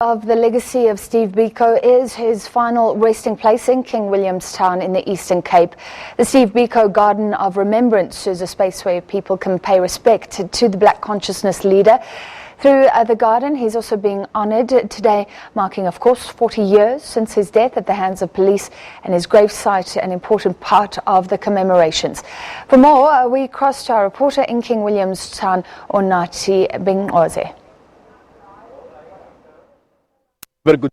Of the legacy of Steve Biko is his final resting place in King Williamstown in the Eastern Cape. The Steve Biko Garden of Remembrance is a space where people can pay respect to the Black consciousness leader. Through the garden, he's also being honoured today, marking, of course, 40 years since his death at the hands of police, and his gravesite an important part of the commemorations. For more, we cross to our reporter in King Williamstown, Unathi Binqose. Very good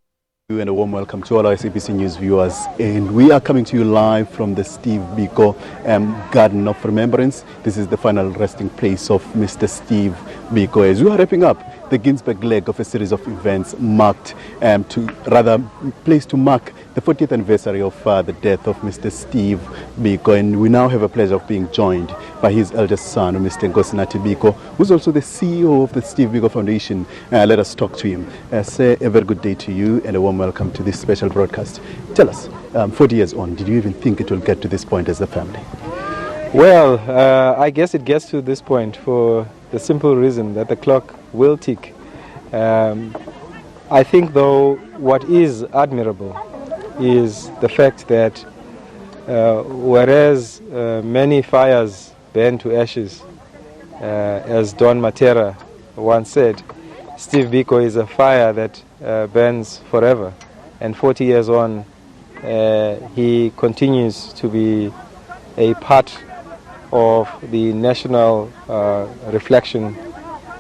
and a warm welcome to all our SABC News viewers, and we are coming to you live from the Steve Biko Garden of Remembrance. This is the final resting place of Mr. Steve Biko. As we are wrapping up the Ginsberg leg of a series of events placed to mark the 40th anniversary of the death of Mr. Steve Biko, and we now have a pleasure of being joined by his eldest son, Mr. Unathi Binqose, who's also the CEO of the Steve Biko Foundation. Let us talk to him. Say a very good day to you and a warm welcome to this special broadcast. Tell us, 40 years on, did you even think it will get to this point as a family? Well, I guess it gets to this point for the simple reason that the clock will tick. I think, though, what is admirable is the fact that whereas many fires burn to ashes, as Don Matera once said, Steve Biko is a fire that burns forever. And 40 years on, he continues to be a part of the national reflection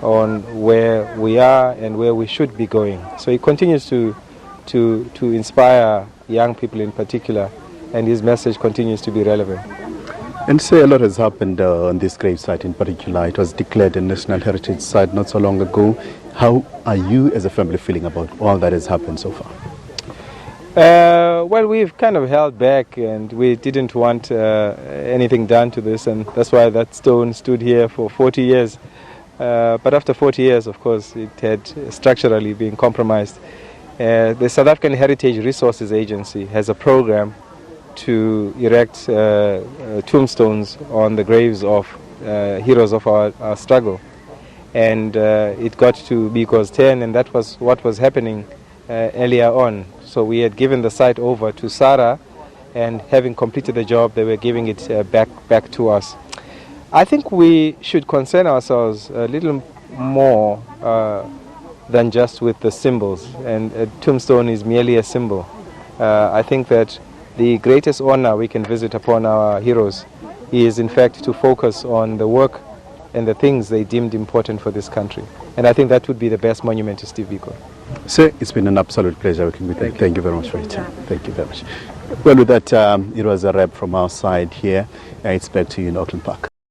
on where we are and where we should be going. So he continues to inspire young people in particular, and his message continues to be relevant. And say a lot has happened on this gravesite in particular. It was declared a National Heritage Site not so long ago. How are you as a family feeling about all that has happened so far? Well, we've kind of held back, and we didn't want anything done to this, and that's why that stone stood here for 40 years. But after 40 years, of course, it had structurally been compromised. The South African Heritage Resources Agency has a program to erect tombstones on the graves of heroes of our struggle. And it got to Biko's turn, and that was what was happening earlier on. So we had given the site over to SARA, and having completed the job, they were giving it back to us. I think we should concern ourselves a little more than just with the symbols, and a tombstone is merely a symbol. I think that the greatest honor we can visit upon our heroes is in fact to focus on the work and the things they deemed important for this country. And I think that would be the best monument to Steve Biko. Sir, it's been an absolute pleasure working with you. Thank you very much for your time. Thank you very much. Well, with that, it was a wrap from our side here. It's back to you in Auckland Park.